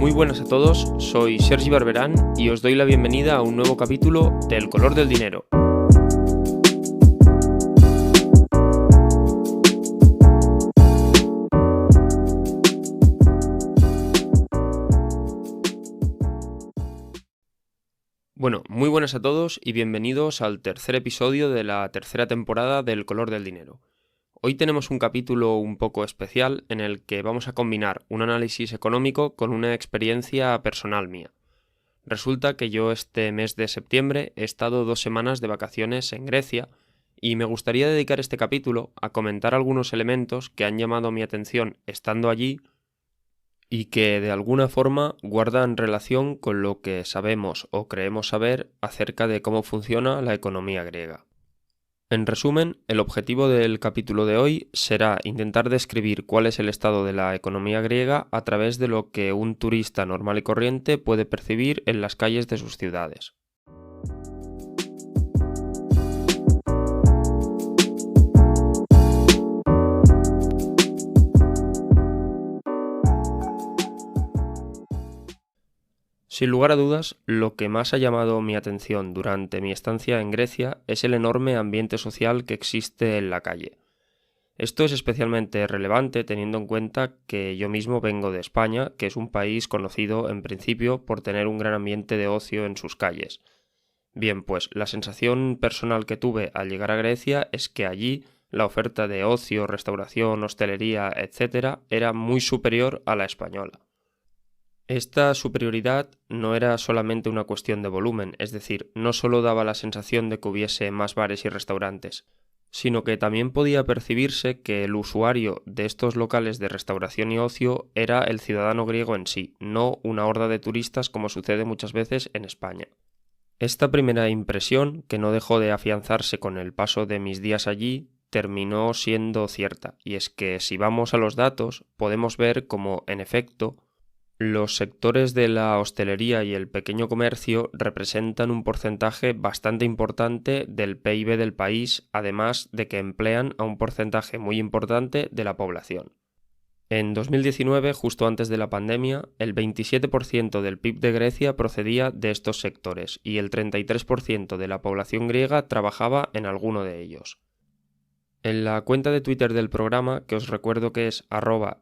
Muy buenas a todos, soy Sergi Barberán y os doy la bienvenida a un nuevo capítulo de El color del dinero. Bueno, muy buenas a todos y bienvenidos al tercer episodio de la tercera temporada de El color del dinero. Hoy tenemos un capítulo un poco especial en el que vamos a combinar un análisis económico con una experiencia personal mía. Resulta que yo este mes de septiembre he estado 2 semanas de vacaciones en Grecia y me gustaría dedicar este capítulo a comentar algunos elementos que han llamado mi atención estando allí y que de alguna forma guardan relación con lo que sabemos o creemos saber acerca de cómo funciona la economía griega. En resumen, el objetivo del capítulo de hoy será intentar describir cuál es el estado de la economía griega a través de lo que un turista normal y corriente puede percibir en las calles de sus ciudades. Sin lugar a dudas, lo que más ha llamado mi atención durante mi estancia en Grecia es el enorme ambiente social que existe en la calle. Esto es especialmente relevante teniendo en cuenta que yo mismo vengo de España, que es un país conocido en principio por tener un gran ambiente de ocio en sus calles. Bien, pues la sensación personal que tuve al llegar a Grecia es que allí la oferta de ocio, restauración, hostelería, etc. era muy superior a la española. Esta superioridad no era solamente una cuestión de volumen, es decir, no solo daba la sensación de que hubiese más bares y restaurantes, sino que también podía percibirse que el usuario de estos locales de restauración y ocio era el ciudadano griego en sí, no una horda de turistas como sucede muchas veces en España. Esta primera impresión, que no dejó de afianzarse con el paso de mis días allí, terminó siendo cierta, y es que si vamos a los datos podemos ver cómo, en efecto, los sectores de la hostelería y el pequeño comercio representan un porcentaje bastante importante del PIB del país, además de que emplean a un porcentaje muy importante de la población. En 2019, justo antes de la pandemia, el 27% del PIB de Grecia procedía de estos sectores y el 33% de la población griega trabajaba en alguno de ellos. En la cuenta de Twitter del programa, que os recuerdo que es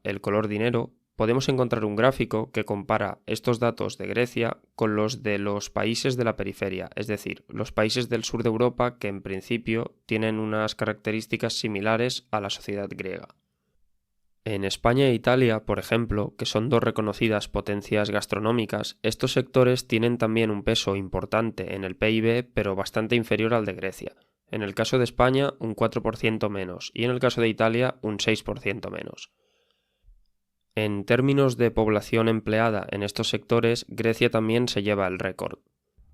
@elcolordinero, podemos encontrar un gráfico que compara estos datos de Grecia con los de los países de la periferia, es decir, los países del sur de Europa que en principio tienen unas características similares a la sociedad griega. En España e Italia, por ejemplo, que son dos reconocidas potencias gastronómicas, estos sectores tienen también un peso importante en el PIB, pero bastante inferior al de Grecia. En el caso de España, un 4% menos, y en el caso de Italia, un 6% menos. En términos de población empleada en estos sectores, Grecia también se lleva el récord.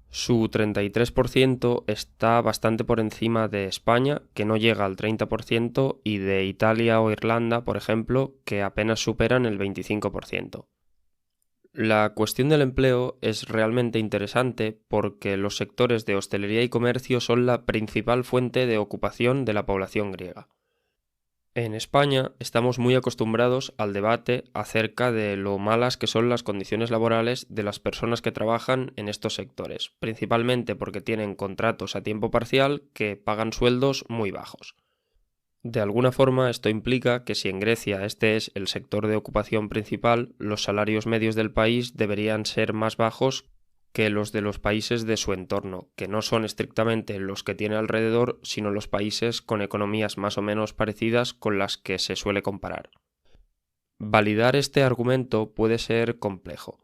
Su 33% está bastante por encima de España, que no llega al 30%, y de Italia o Irlanda, por ejemplo, que apenas superan el 25%. La cuestión del empleo es realmente interesante porque los sectores de hostelería y comercio son la principal fuente de ocupación de la población griega. En España estamos muy acostumbrados al debate acerca de lo malas que son las condiciones laborales de las personas que trabajan en estos sectores, principalmente porque tienen contratos a tiempo parcial que pagan sueldos muy bajos. De alguna forma, esto implica que si en Grecia este es el sector de ocupación principal, los salarios medios del país deberían ser más bajos que los de los países de su entorno, que no son estrictamente los que tiene alrededor, sino los países con economías más o menos parecidas con las que se suele comparar. Validar este argumento puede ser complejo.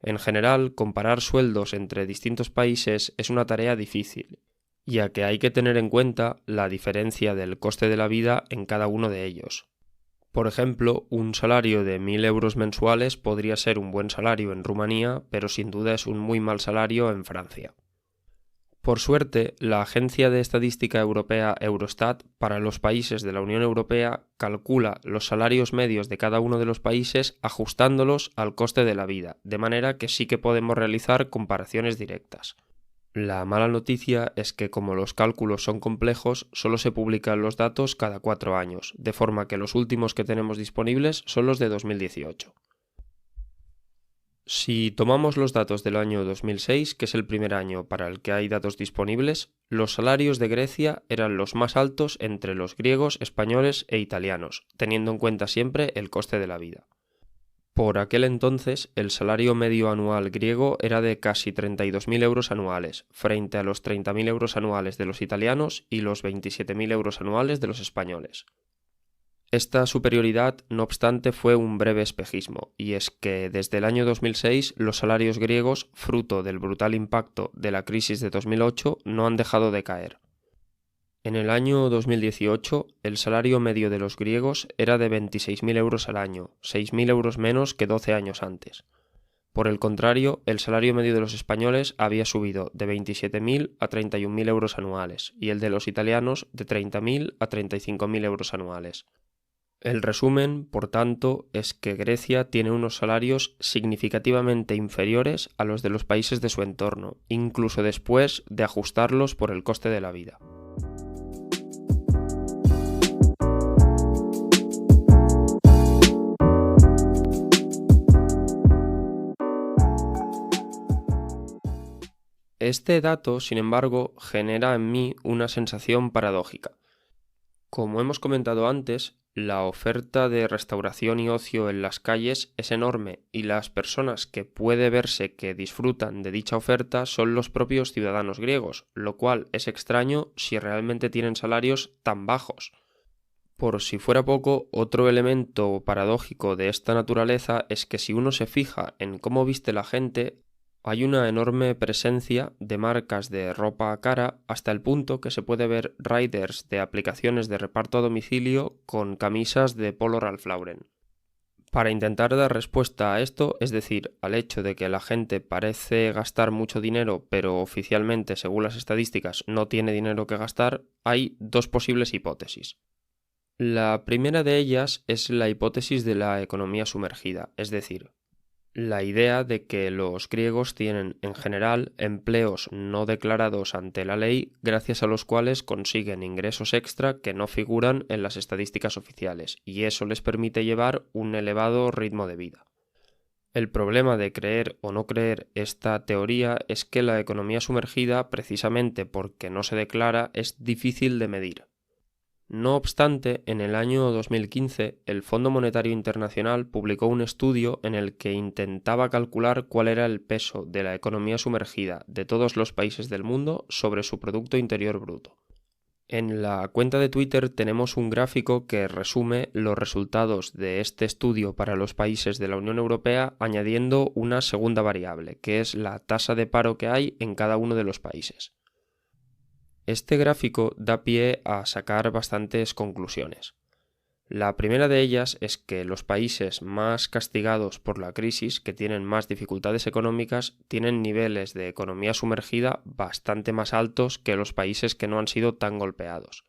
En general, comparar sueldos entre distintos países es una tarea difícil, ya que hay que tener en cuenta la diferencia del coste de la vida en cada uno de ellos. Por ejemplo, un salario de 1.000 euros mensuales podría ser un buen salario en Rumanía, pero sin duda es un muy mal salario en Francia. Por suerte, la Agencia de Estadística Europea Eurostat para los países de la Unión Europea calcula los salarios medios de cada uno de los países ajustándolos al coste de la vida, de manera que sí que podemos realizar comparaciones directas. La mala noticia es que como los cálculos son complejos, solo se publican los datos cada 4 años, de forma que los últimos que tenemos disponibles son los de 2018. Si tomamos los datos del año 2006, que es el primer año para el que hay datos disponibles, los salarios de Grecia eran los más altos entre los griegos, españoles e italianos, teniendo en cuenta siempre el coste de la vida. Por aquel entonces, el salario medio anual griego era de casi 32.000 euros anuales, frente a los 30.000 euros anuales de los italianos y los 27.000 euros anuales de los españoles. Esta superioridad, no obstante, fue un breve espejismo, y es que desde el año 2006 los salarios griegos, fruto del brutal impacto de la crisis de 2008, no han dejado de caer. En el año 2018, el salario medio de los griegos era de 26.000 euros al año, 6.000 euros menos que 12 años antes. Por el contrario, el salario medio de los españoles había subido de 27.000 a 31.000 euros anuales y el de los italianos de 30.000 a 35.000 euros anuales. El resumen, por tanto, es que Grecia tiene unos salarios significativamente inferiores a los de los países de su entorno, incluso después de ajustarlos por el coste de la vida. Este dato, sin embargo, genera en mí una sensación paradójica. Como hemos comentado antes, la oferta de restauración y ocio en las calles es enorme y las personas que puede verse que disfrutan de dicha oferta son los propios ciudadanos griegos, lo cual es extraño si realmente tienen salarios tan bajos. Por si fuera poco, otro elemento paradójico de esta naturaleza es que si uno se fija en cómo viste la gente, hay una enorme presencia de marcas de ropa cara hasta el punto que se puede ver riders de aplicaciones de reparto a domicilio con camisas de Polo Ralph Lauren. Para intentar dar respuesta a esto, es decir, al hecho de que la gente parece gastar mucho dinero, pero oficialmente, según las estadísticas, no tiene dinero que gastar, hay dos posibles hipótesis. La primera de ellas es la hipótesis de la economía sumergida, es decir, la idea de que los griegos tienen en general empleos no declarados ante la ley gracias a los cuales consiguen ingresos extra que no figuran en las estadísticas oficiales y eso les permite llevar un elevado ritmo de vida. El problema de creer o no creer esta teoría es que la economía sumergida, precisamente porque no se declara, es difícil de medir. No obstante, en el año 2015, el Fondo Monetario Internacional publicó un estudio en el que intentaba calcular cuál era el peso de la economía sumergida de todos los países del mundo sobre su Producto Interior Bruto. En la cuenta de Twitter tenemos un gráfico que resume los resultados de este estudio para los países de la Unión Europea añadiendo una segunda variable, que es la tasa de paro que hay en cada uno de los países. Este gráfico da pie a sacar bastantes conclusiones. La primera de ellas es que los países más castigados por la crisis, que tienen más dificultades económicas, tienen niveles de economía sumergida bastante más altos que los países que no han sido tan golpeados.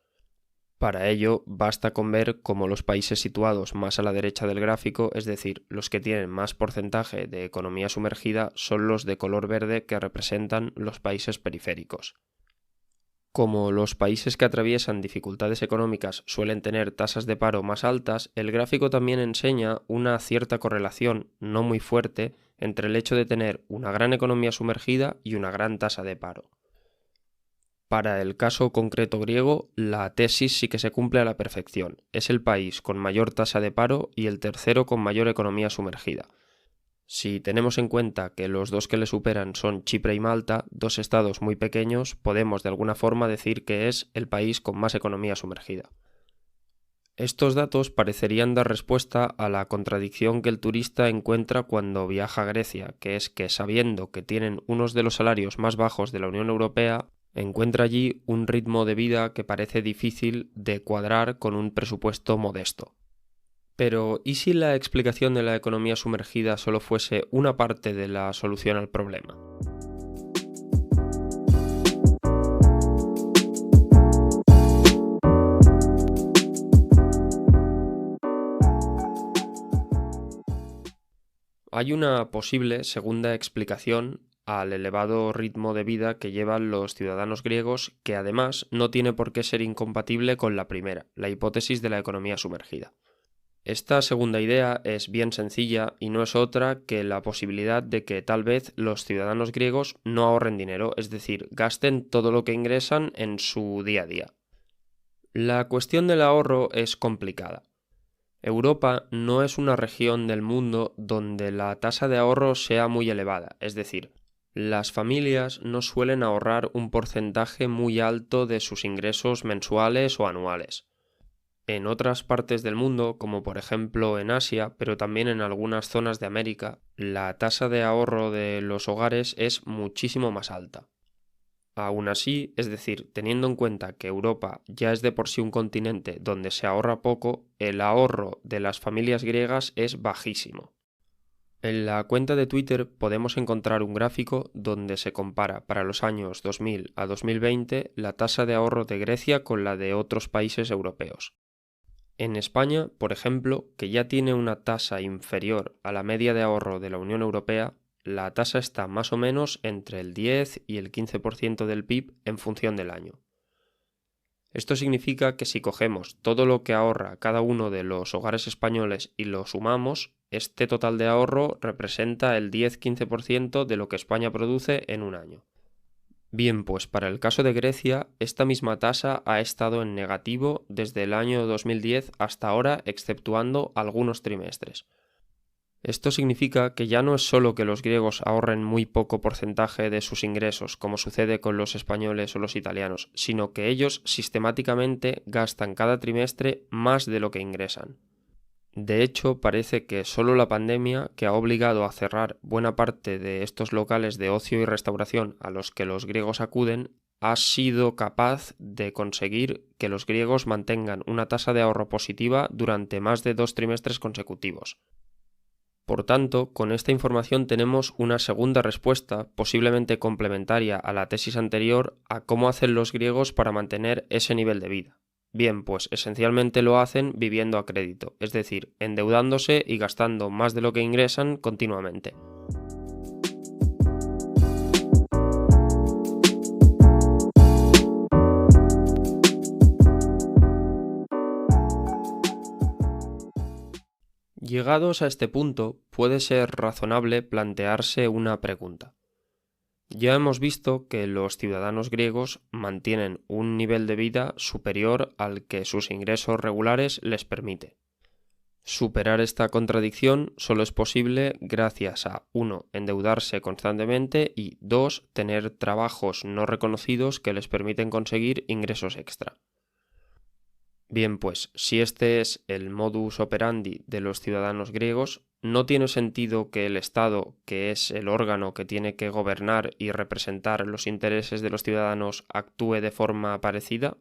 Para ello, basta con ver cómo los países situados más a la derecha del gráfico, es decir, los que tienen más porcentaje de economía sumergida, son los de color verde que representan los países periféricos. Como los países que atraviesan dificultades económicas suelen tener tasas de paro más altas, el gráfico también enseña una cierta correlación, no muy fuerte, entre el hecho de tener una gran economía sumergida y una gran tasa de paro. Para el caso concreto griego, la tesis sí que se cumple a la perfección. Es el país con mayor tasa de paro y el tercero con mayor economía sumergida. Si tenemos en cuenta que los dos que le superan son Chipre y Malta, dos estados muy pequeños, podemos de alguna forma decir que es el país con más economía sumergida. Estos datos parecerían dar respuesta a la contradicción que el turista encuentra cuando viaja a Grecia, que es que sabiendo que tienen unos de los salarios más bajos de la Unión Europea, encuentra allí un ritmo de vida que parece difícil de cuadrar con un presupuesto modesto. Pero, ¿y si la explicación de la economía sumergida solo fuese una parte de la solución al problema? Hay una posible segunda explicación al elevado ritmo de vida que llevan los ciudadanos griegos que además no tiene por qué ser incompatible con la primera, la hipótesis de la economía sumergida. Esta segunda idea es bien sencilla y no es otra que la posibilidad de que tal vez los ciudadanos griegos no ahorren dinero, es decir, gasten todo lo que ingresan en su día a día. La cuestión del ahorro es complicada. Europa no es una región del mundo donde la tasa de ahorro sea muy elevada, es decir, las familias no suelen ahorrar un porcentaje muy alto de sus ingresos mensuales o anuales. En otras partes del mundo, como por ejemplo en Asia, pero también en algunas zonas de América, la tasa de ahorro de los hogares es muchísimo más alta. Aún así, es decir, teniendo en cuenta que Europa ya es de por sí un continente donde se ahorra poco, el ahorro de las familias griegas es bajísimo. En la cuenta de Twitter podemos encontrar un gráfico donde se compara para los años 2000 a 2020 la tasa de ahorro de Grecia con la de otros países europeos. En España, por ejemplo, que ya tiene una tasa inferior a la media de ahorro de la Unión Europea, la tasa está más o menos entre el 10 y el 15% del PIB en función del año. Esto significa que si cogemos todo lo que ahorra cada uno de los hogares españoles y lo sumamos, este total de ahorro representa el 10-15% de lo que España produce en un año. Bien, pues para el caso de Grecia, esta misma tasa ha estado en negativo desde el año 2010 hasta ahora, exceptuando algunos trimestres. Esto significa que ya no es solo que los griegos ahorren muy poco porcentaje de sus ingresos, como sucede con los españoles o los italianos, sino que ellos sistemáticamente gastan cada trimestre más de lo que ingresan. De hecho, parece que solo la pandemia, que ha obligado a cerrar buena parte de estos locales de ocio y restauración a los que los griegos acuden, ha sido capaz de conseguir que los griegos mantengan una tasa de ahorro positiva durante más de 2 trimestres consecutivos. Por tanto, con esta información tenemos una segunda respuesta, posiblemente complementaria a la tesis anterior, a cómo hacen los griegos para mantener ese nivel de vida. Bien, pues esencialmente lo hacen viviendo a crédito, es decir, endeudándose y gastando más de lo que ingresan continuamente. Llegados a este punto, puede ser razonable plantearse una pregunta. Ya hemos visto que los ciudadanos griegos mantienen un nivel de vida superior al que sus ingresos regulares les permite. Superar esta contradicción solo es posible gracias a 1. Endeudarse constantemente y 2. Tener trabajos no reconocidos que les permiten conseguir ingresos extra. Bien, pues si este es el modus operandi de los ciudadanos griegos, ¿no tiene sentido que el Estado, que es el órgano que tiene que gobernar y representar los intereses de los ciudadanos, actúe de forma parecida?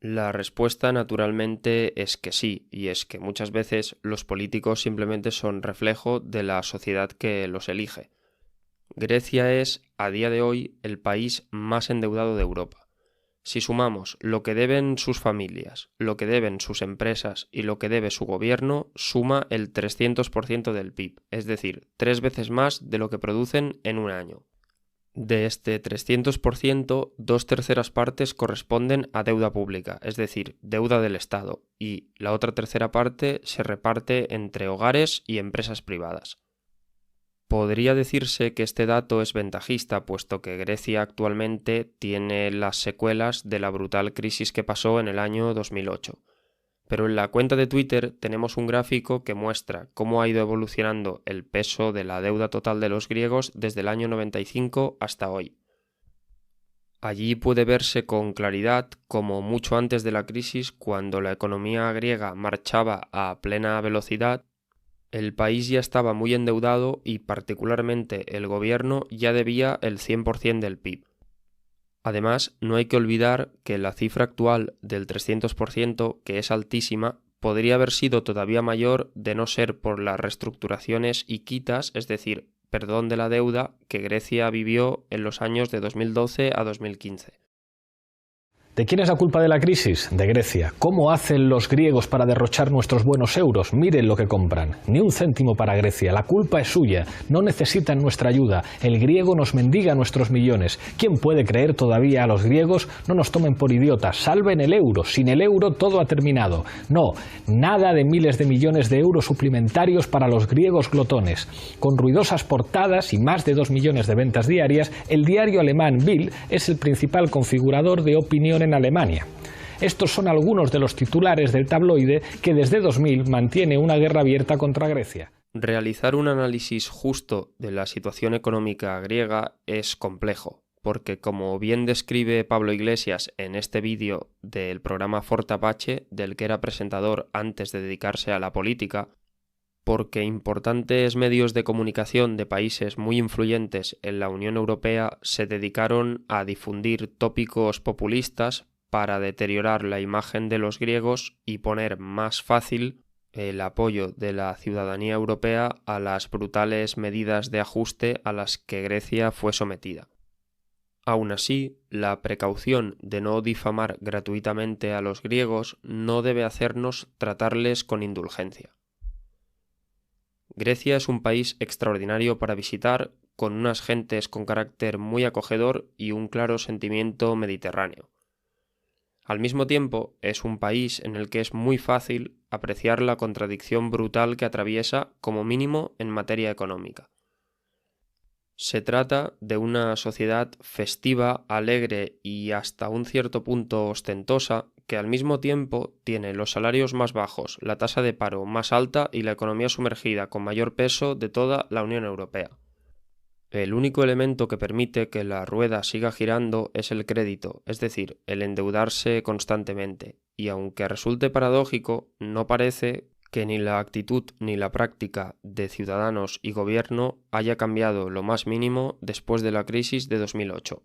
La respuesta, naturalmente, es que sí, y es que muchas veces los políticos simplemente son reflejo de la sociedad que los elige. Grecia es, a día de hoy, el país más endeudado de Europa. Si sumamos lo que deben sus familias, lo que deben sus empresas y lo que debe su gobierno, suma el 300% del PIB, es decir, 3 veces más de lo que producen en un año. De este 300%, 2/3 partes corresponden a deuda pública, es decir, deuda del Estado, y la otra tercera parte se reparte entre hogares y empresas privadas. Podría decirse que este dato es ventajista, puesto que Grecia actualmente tiene las secuelas de la brutal crisis que pasó en el año 2008. Pero en la cuenta de Twitter tenemos un gráfico que muestra cómo ha ido evolucionando el peso de la deuda total de los griegos desde el año 95 hasta hoy. Allí puede verse con claridad cómo mucho antes de la crisis, cuando la economía griega marchaba a plena velocidad, el país ya estaba muy endeudado y particularmente el gobierno ya debía el 100% del PIB. Además, no hay que olvidar que la cifra actual del 300%, que es altísima, podría haber sido todavía mayor de no ser por las reestructuraciones y quitas, es decir, perdón de la deuda que Grecia vivió en los años de 2012 a 2015. ¿De quién es la culpa de la crisis? De Grecia. ¿Cómo hacen los griegos para derrochar nuestros buenos euros? Miren lo que compran. Ni un céntimo para Grecia. La culpa es suya. No necesitan nuestra ayuda. El griego nos mendiga nuestros millones. ¿Quién puede creer todavía a los griegos? No nos tomen por idiotas. Salven el euro. Sin el euro todo ha terminado. No, nada de miles de millones de euros suplementarios para los griegos glotones. Con ruidosas portadas y más de 2 millones de ventas diarias, el diario alemán Bild es el principal configurador de opinión en Alemania. Estos son algunos de los titulares del tabloide que desde 2000 mantiene una guerra abierta contra Grecia. Realizar un análisis justo de la situación económica griega es complejo, porque como bien describe Pablo Iglesias en este vídeo del programa Forte Apache, del que era presentador antes de dedicarse a la política, porque importantes medios de comunicación de países muy influyentes en la Unión Europea se dedicaron a difundir tópicos populistas para deteriorar la imagen de los griegos y poner más fácil el apoyo de la ciudadanía europea a las brutales medidas de ajuste a las que Grecia fue sometida. Aún así, la precaución de no difamar gratuitamente a los griegos no debe hacernos tratarles con indulgencia. Grecia es un país extraordinario para visitar, con unas gentes con carácter muy acogedor y un claro sentimiento mediterráneo. Al mismo tiempo, es un país en el que es muy fácil apreciar la contradicción brutal que atraviesa, como mínimo, en materia económica. Se trata de una sociedad festiva, alegre y hasta un cierto punto ostentosa, que al mismo tiempo tiene los salarios más bajos, la tasa de paro más alta y la economía sumergida con mayor peso de toda la Unión Europea. El único elemento que permite que la rueda siga girando es el crédito, es decir, el endeudarse constantemente, y aunque resulte paradójico, no parece que ni la actitud ni la práctica de ciudadanos y gobierno haya cambiado lo más mínimo después de la crisis de 2008.